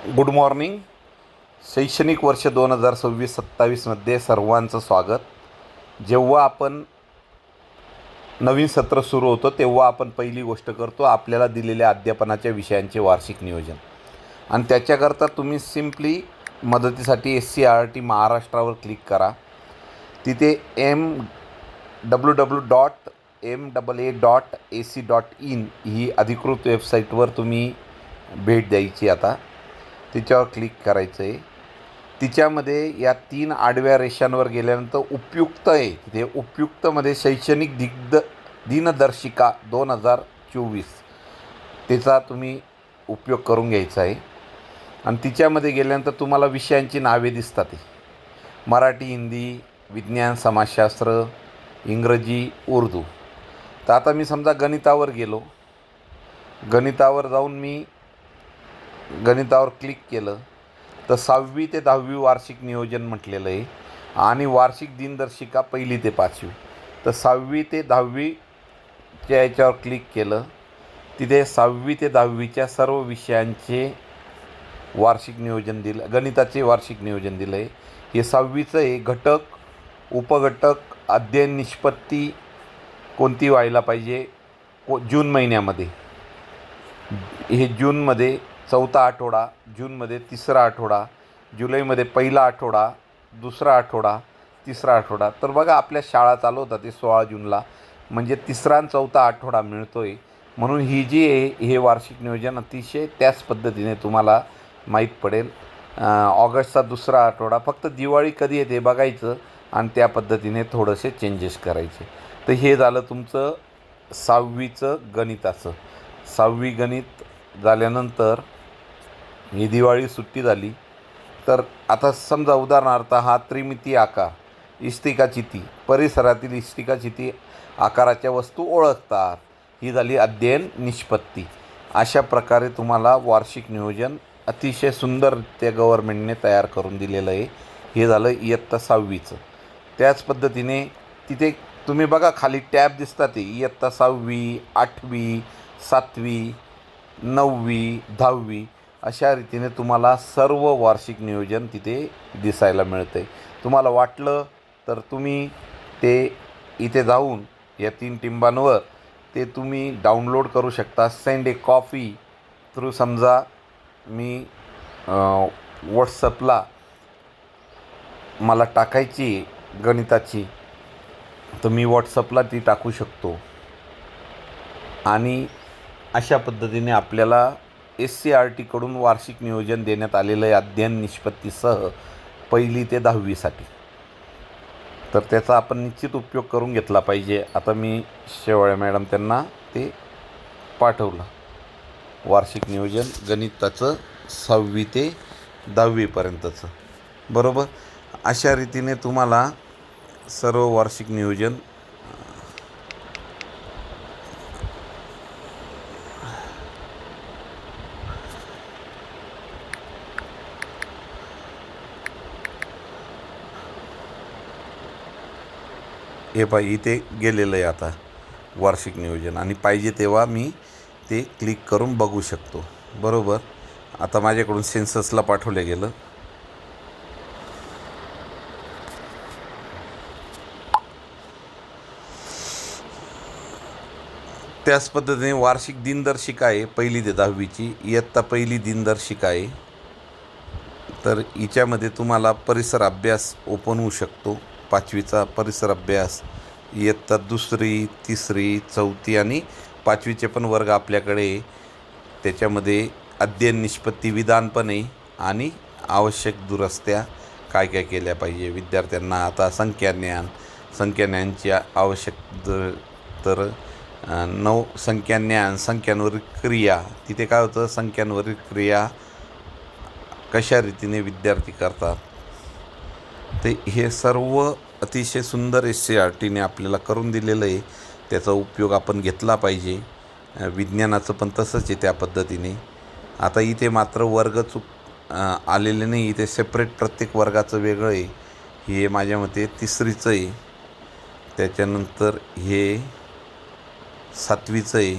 Good morning. शैक्षणिक वर्ष 2026-27मध्ये सर्वांचं स्वागत. जेव्हा आपण नवीन सत्र सुरू होतं तेव्हा आपण पहिली गोष्ट करतो आपल्याला दिलेल्या अध्यापनाच्या विषयांचे वार्षिक नियोजन. आणि त्याच्याकरता तुम्ही सिम्पली मदतीसाठी SCRT महाराष्ट्रावर क्लिक करा. तिथे www.maa.ac.in ही अधिकृत वेबसाईटवर तुम्ही भेट द्यायची. आता तिच्यावर क्लिक करायचं आहे. तिच्यामध्ये या 3 आडव्या रेषांवर गेल्यानंतर उपयुक्त आहे. तिथे उपयुक्तमध्ये शैक्षणिक दिनदर्शिका 2024 त्याचा तुम्ही उपयोग करून घ्यायचा आहे. आणि तिच्यामध्ये गेल्यानंतर तुम्हाला विषयांची नावे दिसतात. मराठी, हिंदी, विज्ञान, समाजशास्त्र, इंग्रजी, उर्दू. तर आता मी समजा गणितावर गेलो. गणितावर जाऊन मी गणितावर क्लिक केलं तर 6वी ते 10वी वार्षिक नियोजन म्हटलेलं आहे. आणि वार्षिक दिनदर्शिका 1ली ते 5वी. तर 6वी ते 10वीच्या याच्यावर क्लिक केलं. तिथे 6वी ते 10वीच्या सर्व विषयांचे वार्षिक नियोजन दिलं. गणिताचे वार्षिक नियोजन दिलं आहे. हे 6वीचं आहे. घटक, उपघटक, अध्ययन निष्पत्ती कोणती व्हायला पाहिजे जून महिन्यामध्ये. हे जूनमध्ये 4था आठवडा, जूनमध्ये 3रा आठवडा, जुलैमध्ये 1ला आठवडा, 2रा आठवडा, 3रा आठवडा. तर बघा आपल्या शाळा चालू होतात ते 16 जूनला, म्हणजे 3रा आणि 4था आठवडा मिळतो आहे. म्हणून ही जी आहे हे वार्षिक नियोजन अतिशय त्याच पद्धतीने तुम्हाला माहीत पडेल. ऑगस्टचा 2रा आठवडा, फक्त दिवाळी कधी येते बघायचं आणि त्या पद्धतीने थोडेसे चेंजेस करायचे. तर हे झालं तुमचं 6वीचं गणिताचं. 6वी गणित झाल्यानंतर ही दिवाळी सुट्टी झाली. तर आता समजा उदाहरणार्थ हा त्रिमितीय आकार, इष्टिकाचिती, परिसरातील इष्टिकाचिती आकाराच्या वस्तू ओळखतात. ही झाली अध्ययन निष्पत्ती. अशा प्रकारे तुम्हाला वार्षिक नियोजन अतिशय सुंदररित्या गव्हर्नमेंटने तयार करून दिलेलं आहे. हे झालं इयत्ता 6वीचं. त्याच पद्धतीने तिथे तुम्ही बघा खाली टॅब दिसतात. इयत्ता 6वी, 8वी, 7वी, 9वी, 10वी अशा रीतीने तुम्हाला सर्व वार्षिक नियोजन तिथे दिसायला मिळतं आहे. तुम्हाला वाटलं तर तुम्ही ते इथे जाऊन या 3 टिंबांवर ते तुम्ही डाउनलोड करू शकता. सेंड ए कॉपी थ्रू समजा मी व्हॉट्सअपला मला टाकायची गणिताची, तर मी व्हॉट्सअपला ती टाकू शकतो. आणि अशा पद्धतीने आपल्याला SCRTकडून वार्षिक नियोजन देण्यात आलेलं आहे अध्ययन निष्पत्तीसह 1ली ते 10वीसाठी. तर त्याचा आपण निश्चित उपयोग करून घेतला पाहिजे. आता मी शेवाळे मॅडम त्यांना ते पाठवलं वार्षिक नियोजन गणिताचं 6वी ते 10वीपर्यंतचं. बरोबर. अशा रीतीने तुम्हाला सर्व वार्षिक नियोजन हे पाहिजे इथे गेलेलं आहे आता वार्षिक नियोजन. आणि पाहिजे तेव्हा मी ते क्लिक करून बघू शकतो. बरोबर. आता माझ्याकडून सेन्ससला पाठवलं गेलं. त्याच पद्धतीने वार्षिक दिनदर्शिका आहे 1ली ते 10वीची. इयत्ता 1ली दिनदर्शिका आहे. तर हिच्यामध्ये तुम्हाला परिसर अभ्यास ओपन होऊ शकतो. 5वीचा परिसर अभ्यास, इयत्ता 2री, 3री, 4थी आणि 5वीचे पण वर्ग आपल्याकडे. त्याच्यामध्ये अध्ययन निष्पत्ती विधान पण आहे आणि आवश्यक दुरुस्त्या काय काय केल्या पाहिजे विद्यार्थ्यांना. आता संख्याज्ञानची आवश्यक तर 9 संख्याज्ञान, संख्यांवरील क्रिया. तिथे काय होतं, संख्यांवरील क्रिया कशा रीतीने विद्यार्थी करतात ते हे सर्व अतिशय सुंदर SCRTने आपल्याला करून दिलेलं आहे. त्याचा उपयोग आपण घेतला पाहिजे. विज्ञानाचं पण तसंच आहे त्या पद्धतीने. आता इथे मात्र वर्ग आलेले नाही. इथे सेपरेट प्रत्येक वर्गाचं वेगळं आहे. हे माझ्या मते 3रीचं आहे. त्याच्यानंतर हे 7वीचं आहे.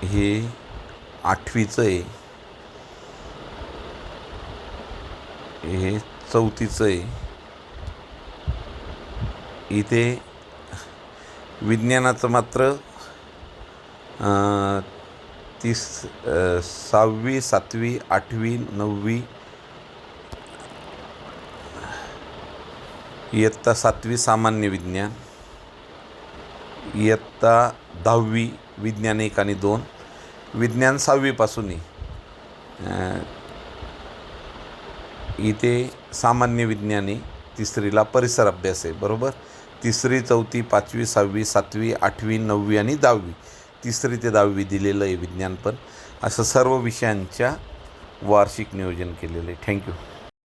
हे 8वीचं आहे, हे 4थीचं आहे. इथे विज्ञानाचं मात्र 6वी 7वी 8वी 9वी, इयत्ता 7वी सामान्य विज्ञान, इयत्ता 10वी विज्ञान 1 आणि 2, विज्ञान 6वीपासून इथे सामान्य विज्ञानी, 3रीला परिसर अभ्यास आहे. बरोबर. 3री 4थी 5वी 6वी 7वी 8वी 9वी आणि 10वी, 3री ते 10वी दिलेलं आहे विज्ञान पण. असं सर्व विषयांच्या वार्षिक नियोजन केलेलं आहे. थँक्यू.